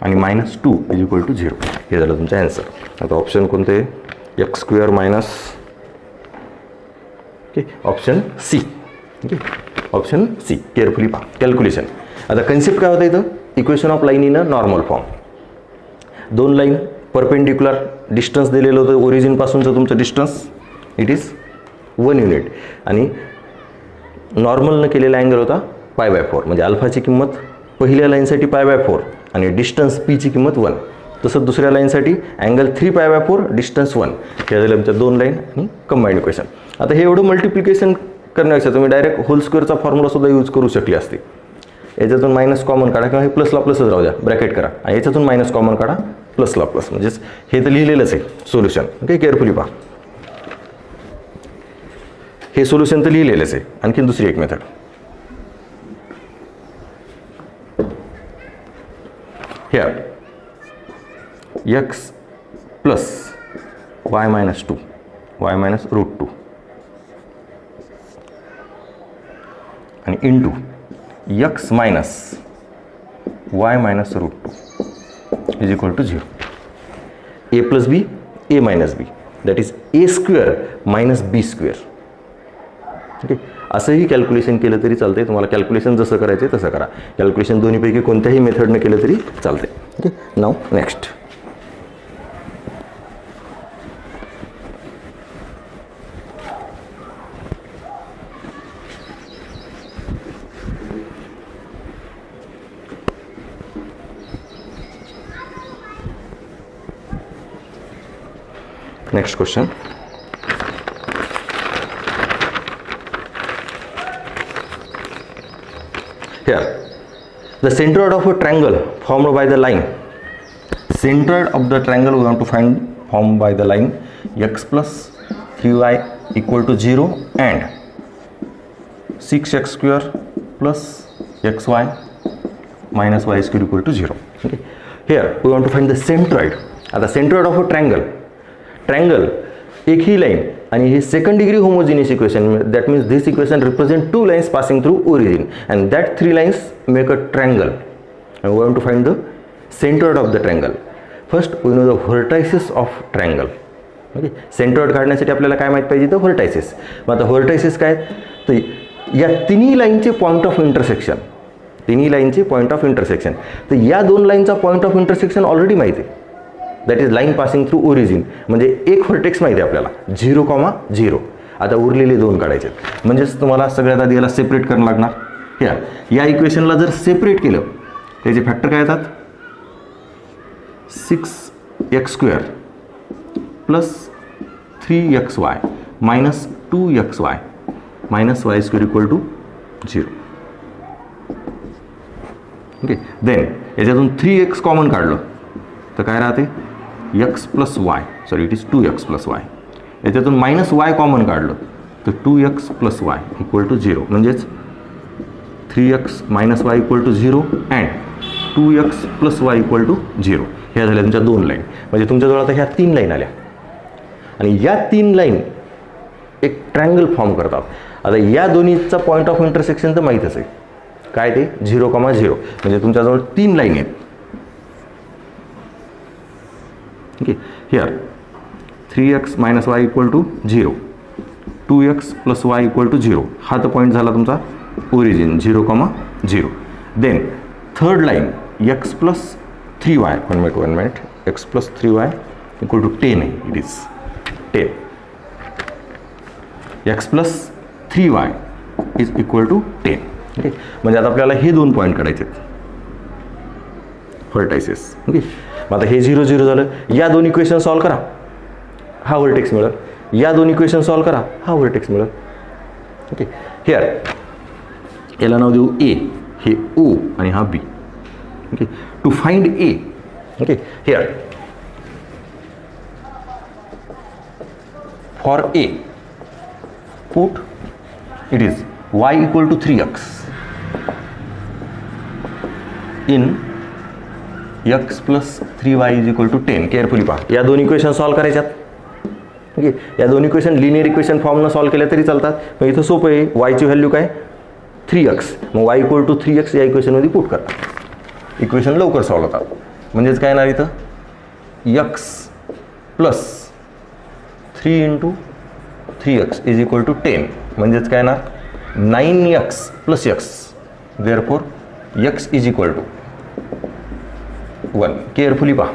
आणि -2 is equal to 0. हे झालं तुमचं answer. आता ऑप्शन कोणते x square minus okay option C. Okay option C. Carefully पहा कॅल्क्युलेशन. आता कन्सेप्ट काय होतं इथं equation of line in a normal form. दोन लाईन परपेंडिक्युलर डिस्टन्स दिलेलं होतं ओरिजिनपासूनचं तुमचं डिस्टन्स इट इज 1 युनिट आणि नॉर्मलनं केलेला अँगल होता π/4 म्हणजे अल्फाची किंमत पहिल्या लाईनसाठी π/4 आणि डिस्टन्स पीची किंमत 1. तसंच दुसऱ्या लाईनसाठी अँगल 3 π/4 डिस्टन्स 1. हे झालं आमच्या दोन लाईन आणि कंबाईंड इक्वेशन. आता हे एवढं मल्टिप्लिकेशन करण्यापेक्षा तुम्ही डायरेक्ट होल स्क्वेअरचा फॉर्म्युला सुद्धा यूज करू शकले असते. याच्यातून मायनस कॉमन काढा किंवा हे प्लसला प्लसच राहू द्या ब्रॅकेट करा आणि याच्यातून मायनस कॉमन काढा प्लसला प्लस म्हणजेच हे तर लिहिलेलंच आहे सोल्युशन. ओके केअरफुली पहा हे सोल्युशन तर लिहिलेलंच आहे. आणखीन दुसरी एक method here x plus y minus 2 y minus √2 आणि into x minus y minus √2 is equal to 0. a plus b a minus b that is a square minus b square. Okay असंही calculation केलं तरी चालते. तुम्हाला calculation जसं करायचं आहे तसं करा. कॅल्क्युलेशन दोन्हीपैकी कोणत्याही मेथडने केलं तरी चालते. Okay now next Next question. Here, the centroid of a triangle formed by the line. Centroid of the triangle we want to find formed by the line x plus 3y equal to 0 and 6x square plus xy minus y square equal to 0. Okay. Here we want to find the centroid. आता centroid of a triangle एक ही line आणि हे second degree homogeneous equation, that means this equation represent two lines passing through origin and that three lines make a triangle and we want to find the centroid of the triangle. First we know the vertices of triangle. Okay, centroid काढण्यासाठी आपल्याला काय माहिती पाहिजे, तर vertices. मग आता vertices काय, तर या तिन्ही लाईनचे पॉईंट ऑफ इंटरसेक्शन, तिन्ही लाईनचे पॉईंट ऑफ इंटरसेक्शन. तर या दोन लाईनचा पॉईंट ऑफ इंटरसेक्शन ऑलरेडी माहिती आहे, that is line passing through origin. म्हणजे एक व्हर्टेक्स माहिती आहे आपल्याला 0,0. आता उरलेले दोन काढायचे, म्हणजेच तुम्हाला सगळ्यात आधी याला सेपरेट करावं लागणार. या इक्वेशनला जर सेपरेट केलं त्याचे फॅक्टर काय येतात, 6x square plus 3xy minus 2xy minus y square equal to 0. Okay, then याच्यातून 3x कॉमन काढलं तर काय राहते, x plus y, sorry it is 2x plus y. याच्यातून मायनस y कॉमन काढलं तर 2x plus y equal to 0. म्हणजेच 3x minus y equal to 0 and 2x plus y equal to 0. ह्या झाल्या तुमच्या दोन लाईन. म्हणजे तुमच्याजवळ आता ह्या तीन लाईन आल्या आणि या तीन लाईन एक ट्रायंगल फॉर्म करतात. आता या दोन्हीचा पॉईंट ऑफ इंटरसेक्शन तर माहीतच आहे, काय ते 0,0. म्हणजे तुमच्याजवळ तीन लाईन आहेत. Okay, here 3x minus y equal to 0, 2x plus y equal to 0. हा तर पॉईंट झाला तुमचा origin 0,0. Then third line x plus 3y, one minute, x plus 3y equal to 10 आहे, it is 10. x plus 3y is equal to 10. Okay, म्हणजे आता आपल्याला हे दोन पॉईंट काढायचे आहेत, व्हर्टायसेस. ओके, मग आता हे 0, 0 झालं. या दोन इक्वेशन सॉल्व करा, हा व्हर्टेक्स मिळेल. या दोन इक्वेशन सॉल्व करा, हा व्हर्टेक्स मिळेल. ओके, हिअर याला नाव देऊ ए, हे ओ आणि हा B. Okay, to find A. Okay, here for A put it is y equal to 3x in x plus 3y is equal to 10. Carefully पहा, या दोन इक्वेशन सॉल्व करायच्यात. ओके, या दोन इक्वेशन लिनियर इक्वेशन फॉर्मनं solve केल्या तरी चालतात. मग इथं सोपं आहे, वायची व्हॅल्यू काय 3x, मग y इक्वल टू 3x या इक्वेशनमध्ये पुट करा. इक्वेशन लवकर सॉल्व होतात. म्हणजेच काय येणार इथं, x plus 3 into 3x is equal to 10. म्हणजेच काय येणार 9x plus x. Therefore x is equal to 1. Carefully पहा,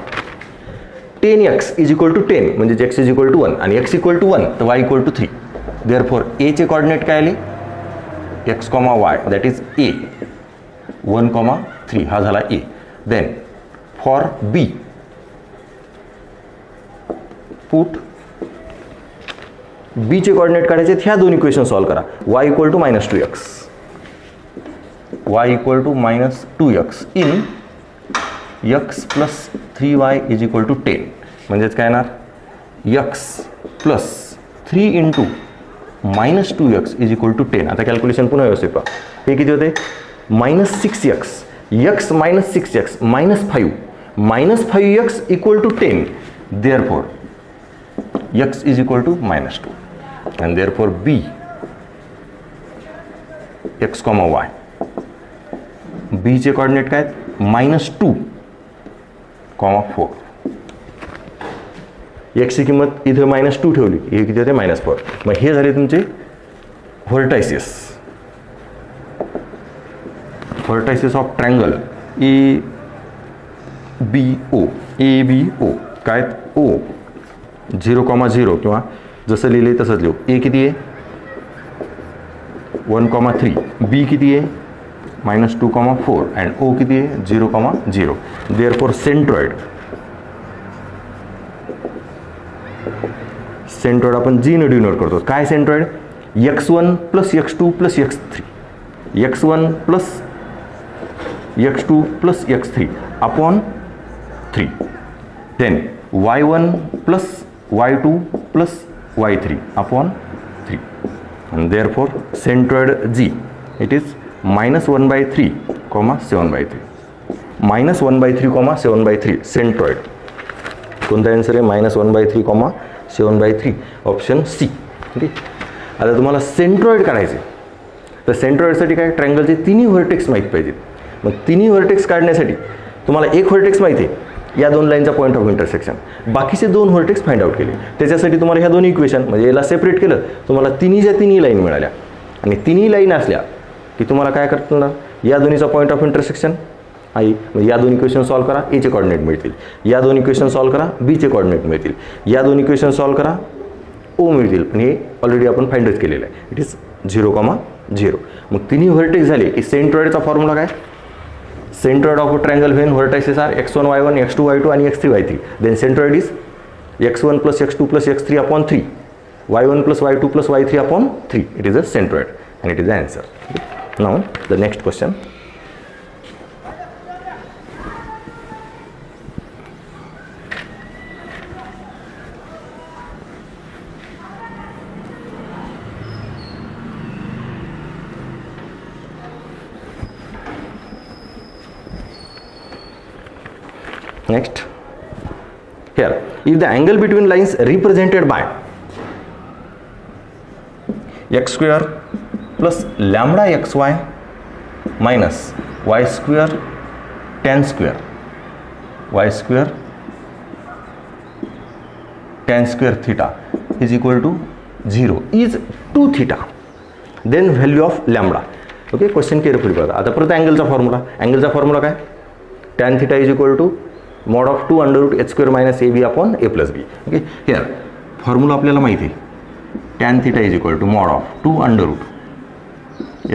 10x इज इक्वल टू 10 म्हणजे x इज इक्वल टू 1 आणि x इक्वल टू 1 तर y equal to 3. Therefore a चे coordinate काय आले, x, y, that is a 1,3. हा झाला a. Then for b put b चे कॉर्डिनेट काढायचे, ह्या दोन इक्वेशन सॉल्व करा. y equal to minus 2x, y equal to minus 2x in x plus 3y is equal to 10. म्हणजेच काय येणार, x plus 3 into minus 2x is equal to 10. आता calculation पुन्हा व्यवस्थित पहा, हे किती होते, minus 6x, x minus 6x minus 5, minus 5x equal to 10. Therefore x is equal to minus 2 and therefore b x, y. b चे coordinate काय, minus 2, 4. x ची किंमत इथे मायनस 2 ठेवली, हे किती होते मायनस 4. मग हे झाले तुमचे vertices. Vertices of triangle A B O. A B O काय, ओ 0,0 किंवा जसं लिहिले तसंच लिहू. ए किती आहे 1,3, बी किती आहे मायनस 2,4 अँड ओ किती आहे 0,0. देअरफॉर सेंट्रॉइड सेंट्रॉइड आपण जी ने डिनोट करतो. काय centroid? x1 plus x2 plus x3, x1 plus x2 plus x3 upon 3. Then y1 plus y2 plus y3 upon 3. and therefore centroid G it is -1/3, 7/3. -1/3, 7/3 centroid. कोणता answer आहे? -1/3, 7/3 option C. Okay. आता तुम्हाला centroid काढायचे तर सेंट्रॉइडसाठी काय? ट्रायंगलचे तिन्ही vertex माहीत पाहिजेत. मग तिन्ही व्हर्टेक्स काढण्यासाठी तुम्हाला एक व्हर्टेक्स माहिती आहे, या दोन लाईनचा पॉईंट ऑफ इंटरसेक्शन. बाकीचे दोन व्हर्टेक्स फाइंड आउट केले. त्याच्यासाठी तुम्हाला ह्या दोन इक्वेशन म्हणजे याला सेपरेट केलं, तुम्हाला तिन्ही लाईन मिळाल्या. आणि तिन्ही लाईन असल्या की तुम्हाला काय करणार? या दोन्हीचा पॉईंट ऑफ इंटरसेक्शन आई, म्हणजे या दोन इक्वेशन सॉल्व्ह करा, एचे कॉर्डिनेट मिळतील. या दोन इक्वेशन सॉल्व्ह करा, बीचे कॉर्डिनेट मिळतील. या दोन इक्वेशन सॉल्व्ह करा, ओ मिळतील. पण हे ऑलरेडी आपण फाइंडच केलेलं आहे. It is 0,0. मग तिन्ही व्हर्टेक्स झाले की सेंट्रॉइडचा फॉर्म्युला काय? Centroid of a triangle when vertices are x1 y1 x2 y2 आणि x3 y3. Then centroid is x1 plus x2 plus x3 upon 3, y1 plus y2 plus y3 upon 3. It is a centroid and it is the answer. Now the next question. Next, here if the angle between lines represented by x square plus lambda xy minus y square tan square theta is equal to 0 is 2 theta, then value of lambda. Okay. Question carefully बघा. आता परत अँगलचा formula काय? tan theta is equal to mod of 2 under root h square minus ab upon a plus b. Okay. Here formula आपल्याला माहिती आहे. tan theta is equal to mod of 2 under root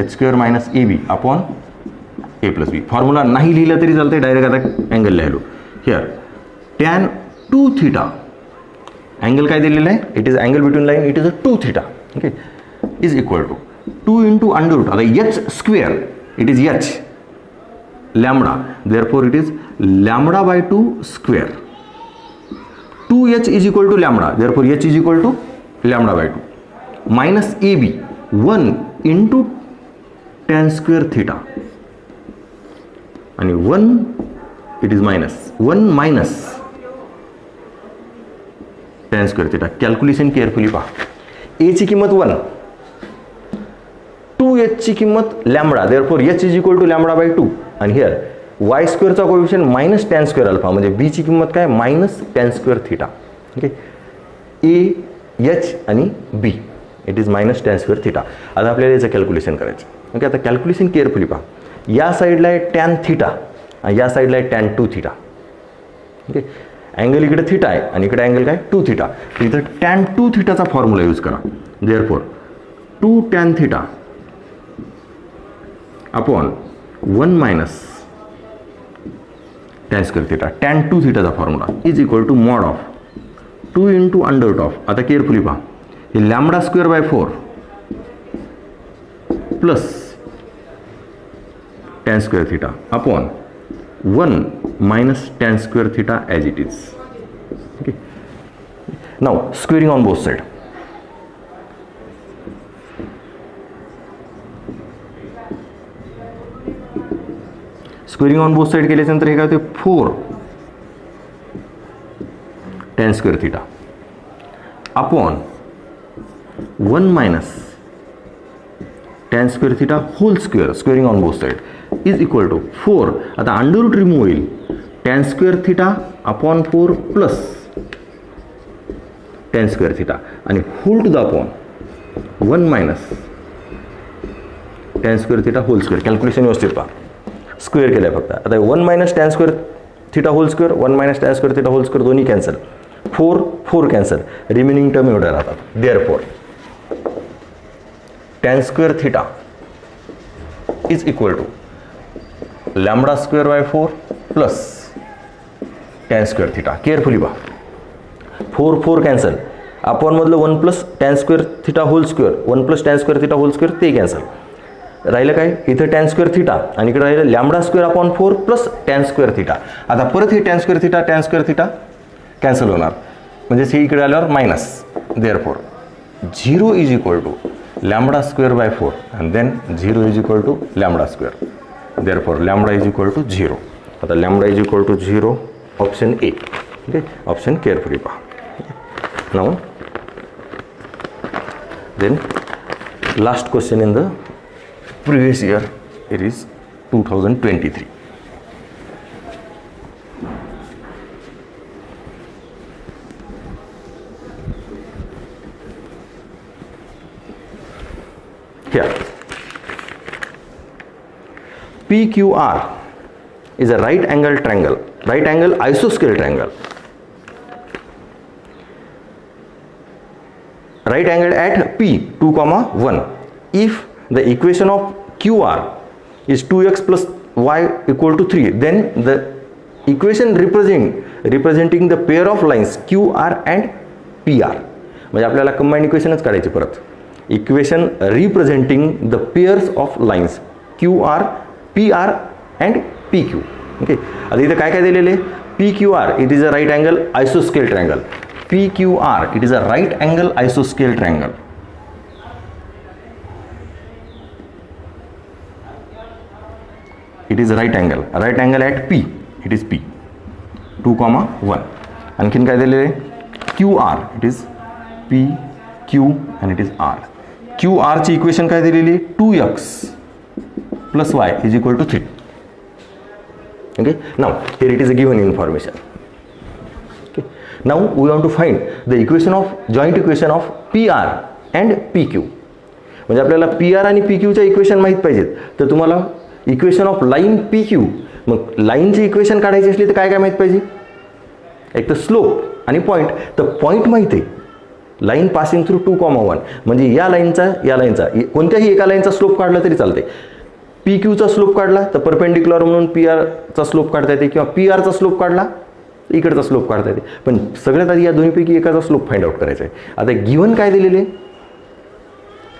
h square minus ab upon a plus b. Formula नाही लिहिला तरी चालते, direct आता angle लिहिलो. Here tan 2 theta angle काय दिलेला आहे? It is angle between line, it is a 2 theta. Okay. Is equal to 2 into under root. आता h square it is h lambda, therefore it is lambda by 2 square. 2h is equal to lambda, therefore h is equal to lambda by 2 minus ab 1 into tan square theta आणि 1 it is minus 1 minus tan square theta. Calculation carefully पहा. a ची किंमत 1, 2h ची किंमत lambda, therefore h is equal to lambda by 2. आणि here y स्क्वेअरचा coefficient minus tan square alpha, म्हणजे b ची किंमत काय? Minus tan square theta. Okay. a h आणि b it is minus tan square theta. आता आपल्याला याचं कॅल्क्युलेशन करायचं. ओके. आता कॅल्क्युलेशन केअरफुली पहा. या साईडला आहे टॅन थीटा आणि या साईडला आहे टॅन 2 थीटा. ओके. अँगल इकडे थीटा आहे आणि इकडे अँगल काय? 2 थीटा. इथं टॅन 2 थीटाचा फॉर्म्युला यूज करा. Therefore 2 tan theta upon 1 minus tan square theta. Tan 2 थीटाचा formula is equal to mod of 2 into under root of, आता केअरफुली पहा, हे lambda square by 4 plus tan square theta upon 1 minus tan square theta as it is. Okay. Now squaring on both side. Squaring on both side केल्यानंतर हे काय होते? 4 tan square theta upon 1 minus tan square theta whole square squaring on both side is equal to 4. आता under root remove होईल. Tan square theta upon 4 plus tan square theta आणि whole to the upon 1 minus tan square theta whole square. Calculation व्यवस्थित पहा. Square केलं आहे फक्त. आता 1 minus tan square theta whole square, 1 minus tan square theta whole square दोन्ही cancel. 4 cancel, remaining term एवढ्या राहतात. Therefore tan square theta is equal to lambda square by 4 plus tan square theta. Carefully पहा. 4 cancel, अपॉनमधलं 1 plus tan square theta whole square, 1 plus tan square theta whole square ते cancel. राहिलं काय इथं tan square theta आणि इकडे राहिलं lambda square upon 4 plus tan square theta. आता परत हे टॅन स्क्वेअर थिटा कॅन्सल होणार, म्हणजेच हे इकडे आल्यावर minus. Therefore 0 is equal to lambda square by 4 and then 0 is equal to lambda square. Therefore lambda is equal to 0. आता lambda is equal to 0 option A. Okay, option carefully पहा. Now then last question in the previous year, it is 2023. Here PQR is a right angle triangle, right angle isosceles triangle, right angle at P 2,1. If the equation of QR is 2x plus y equal to 3, then the equation representing the pair of lines QR and PR, म्हणजे आपल्याला combined इक्वेशनच काढायची परत. Equation representing the pairs of lines QR, PR and PQ. Okay, आता इथं काय काय दिलेले? PQR it is a right angle आयसोस्केल triangle. PQR it is a right angle आयसोस्केल triangle. It is right angle at P, it is P 2,1. आणखीन काय दिलेले? QR it is P Q and it is R. QR ची equation काय दिलेली? 2x plus y is equal to 3. Okay, now here it is a given information. Okay, now we want to find the joint equation of PR and PQ. म्हणजे आपल्याला PR आणि PQ च्या equation माहित पाहिजेत. तर तुम्हाला इक्वेशन ऑफ लाईन PQ, मग लाईनची इक्वेशन काढायची असली तर काय काय माहीत पाहिजे? एक तर स्लोप आणि पॉईंट. तर पॉईंट माहिती आहे, लाईन पासिंग थ्रू 2,1, म्हणजे या लाईनचा कोणत्याही एका लाईनचा स्लोप काढला तरी चालते. PQचा स्लोप काढला तर परपेंडिक्युलर म्हणून PRचा स्लोप काढता येते, किंवा PRचा स्लोप काढला इकडचा स्लोप काढता येते. पण सगळ्यात आधी या दोन्हीपैकी एकाचा स्लोप फाइंड आउट करायचा आहे. आता गिवन काय दिलेले?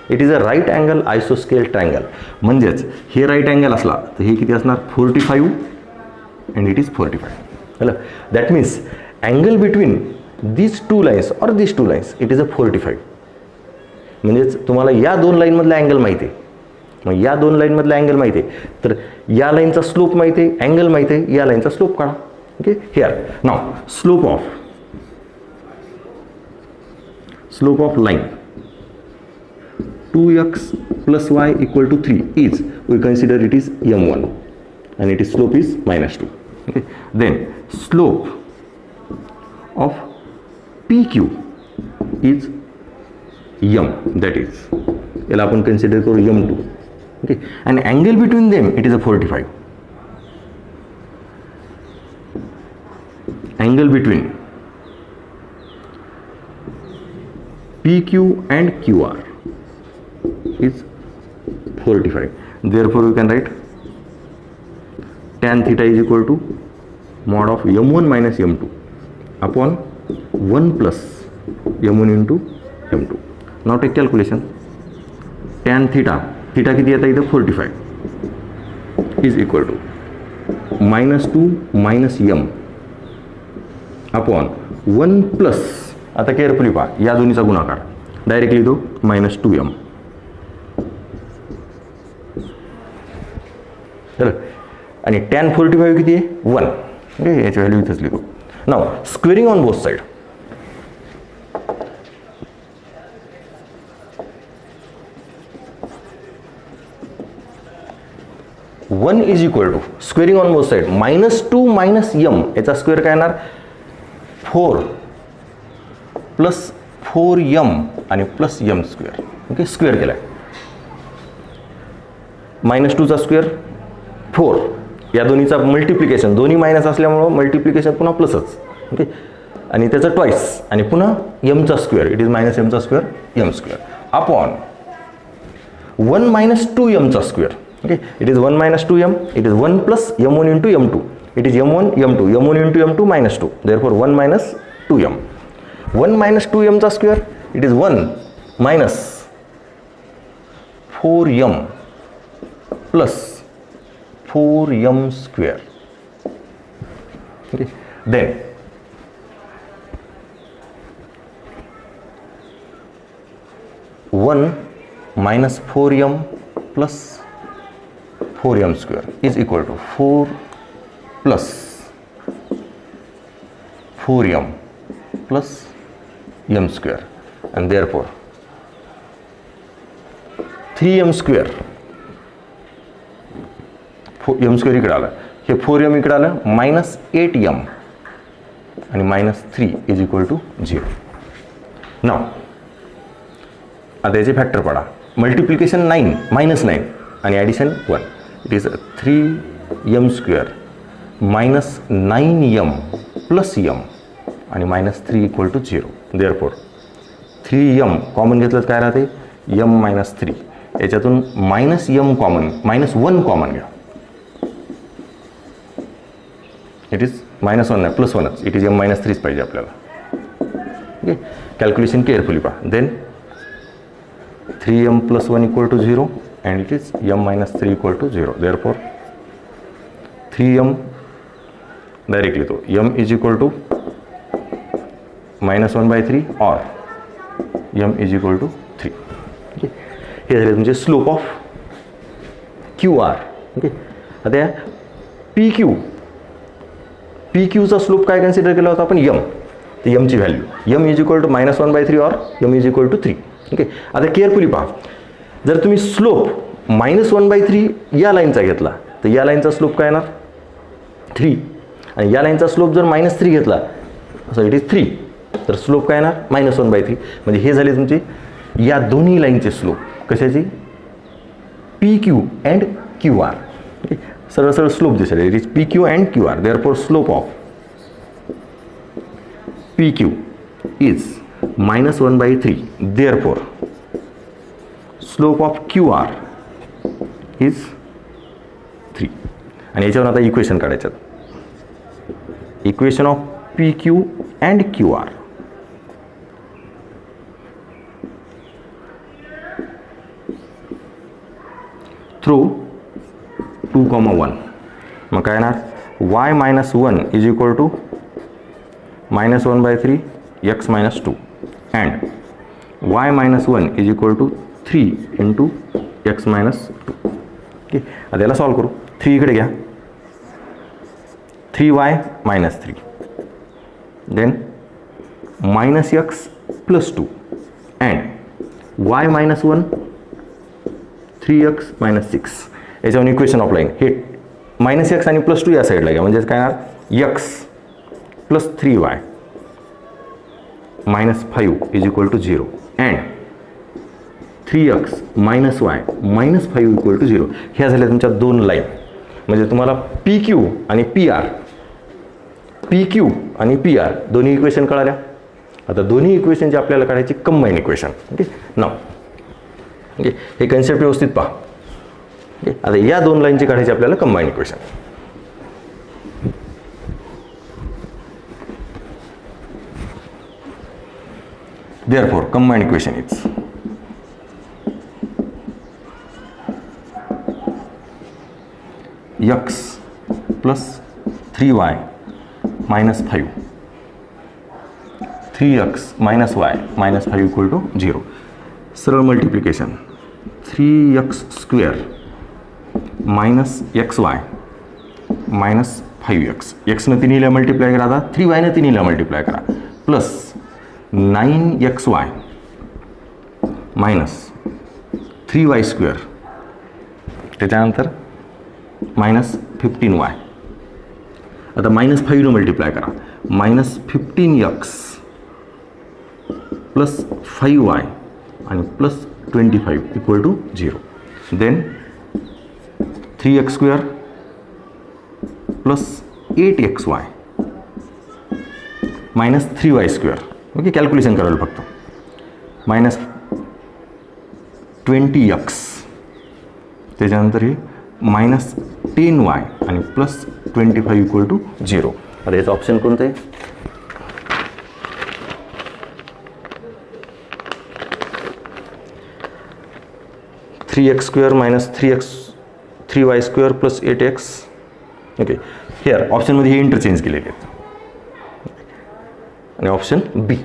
It is a right angle आयसोस्केल ट्रायंगल. म्हणजेच हे राईट अँगल असला तर हे किती असणार? 45 and it is 45. Hello, that means angle between these two lines or these two lines it is a 45. म्हणजेच तुम्हाला या दोन लाईनमधला अँगल माहिती आहे. मग या दोन लाईनमधला अँगल माहिती आहे तर या लाईनचा स्लोप माहिती आहे, अँगल माहिती आहे, या लाईनचा स्लोप काढा. Okay, here now slope of line 2x plus y equal to 3 is, we consider it is m1 and its slope is -2. Okay, then slope of PQ is m, that is याला आपण consider करू m2. Okay, and angle between them it is a 45. Angle between PQ and QR is 45. Therefore we can write tan theta is equal to mod of m1 minus m2 upon 1 plus m1 into m2. Now take calculation. Tan theta किती येता इथं? 45 is equal to -2 minus m upon 1 plus, आता carefully पहा, या दोन्हीचा गुणाकार directly लिहितो -2m. चला, आणि tan 45 किती आहे? 1. ओके, याची व्हॅल्यू इथंच लिहितो. नाव squaring on both side. One is equal to squaring on both side -2 minus m, याचा स्क्वेअर काय येणार? 4 plus 4m आणि plus m square. Okay, square केला. -2चा स्क्वेअर 4, या दोन्हीचा मल्टिप्लिकेशन, दोन्ही मायनस असल्यामुळं मल्टिप्लिकेशन पुन्हा प्लसच. ओके, आणि त्याचा ट्वाईस आणि पुन्हा mचा स्क्वेअर, इट इज -mचा square m square upon 1 minus 2mचा square. Okay, it is 1 minus 2m, it is 1 plus m1 into m2, it is m1 m2, m1 into m2 -2, therefore 1 minus 2m. 1 minus 2m square, it is 1 minus 4m plus 4m square. Okay, then 1 minus 4m plus 4m square is equal to 4 plus 4m plus m square, and therefore 3m square, m square इकडे आलं, हे 4m इकडे आलं, minus 8m आणि minus 3 is equal to 0. Now आता याचे factor पडा, multiplication 9 minus 9 आणि addition 1, it is 3m square minus 9m plus m आणि minus 3 equal to 0. Therefore 3m common घेतलं काय राहते, m मायनस 3, याच्यातून minus m common, minus 1 common घ्या, इट इज मायनस 1 नाही प्लस 1च, इट इज m मायनस 3च पाहिजे आपल्याला. ओके, कॅल्क्युलेशन केअरफुली पहा. Then 3m plus 1 equal to 0 and it is m minus 3 equal to 0. Therefore 3m directly तो m is equal to minus 1 by 3 or m is equal to 3. Okay, हे झाले तुमचे slope of QR. Okay, आता PQ चा slope काय consider केला होता आपण, m, तर m ची value m is equal to minus 1 by 3 और m is equal to 3. Okay, आता केअरफुली पहा, जर तुम्ही स्लोप मायनस 1 बाय 3 या लाईनचा घेतला तर या लाईनचा स्लोप काय येणार 3, आणि या लाईनचा स्लोप जर मायनस 3 घेतला असं इट इज 3, तर स्लोप काय येणार मायनस 1 बाय 3. म्हणजे हे झाले तुमचे या दोन्ही लाईनचे स्लोप, कशाची, PQ अँड QR. ओके, सरळ सरळ स्लोप दिसेल, it is PQ and QR. Therefore slope of PQ is minus 1 by 3. Therefore slope of QR is 3. आणि याच्यावर आता इक्वेशन काढायच्यात, equation of PQ and QR. Through 2,1 मग काय येणार, y minus 1 is equal to minus 1 by 3 x minus 2 and y minus 1 is equal to 3 into x minus 2. Okay, आता याला solve करू. 3 इकडे घ्या, 3y minus 3, then minus x plus 2 and y minus 1 3x minus 6. याच्यावर equation of line, हे minus x आणि plus 2 या साईडला घ्या, म्हणजे काय येणार x plus 3y minus 5 is equal to 0 and 3x minus y minus 5 equal to 0. ह्या झाल्या तुमच्या दोन लाईन. म्हणजे तुम्हाला PQ आणि PR दोन्ही इक्वेशन कळाल्या. आता दोन्ही इक्वेशनचे आपल्याला काढायची कंबाईन इक्वेशन. ओके, नाव ओके, हे कन्सेप्ट व्यवस्थित पहा. ओके, आता या दोन लाईनची काढायची आपल्याला combine equation. Therefore, combined equation is x plus 3y minus 5, 3x minus y minus 5 equal to 0. सरळ multiplication 3x square minus xy minus 5x. x ने 3 ला मल्टिप्लाय करा, आता 3y ने 3 ला मल्टिप्लाय करा, plus 9xy minus 3y square, त्याच्यानंतर minus 15y. आता मायनस 5 ने मल्टिप्लाय करा, मायनस 15x प्लस 5y आणि plus 25 equal to 0. Then 3x square plus 8xy minus 3y square. Okay, calculation करायला फक्त, मायनस 20x, त्याच्यानंतर हे मायनस 10y आणि प्लस 25 इक्वल टू 0. आता याचं ऑप्शन कोणतं आहे, 3x² minus 3y² plus 8x. Okay, here ऑप्शनमध्ये हे इंटरचेंज केलेले आहेत. आणि ऑप्शन बी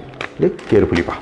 केअरफुली पहा.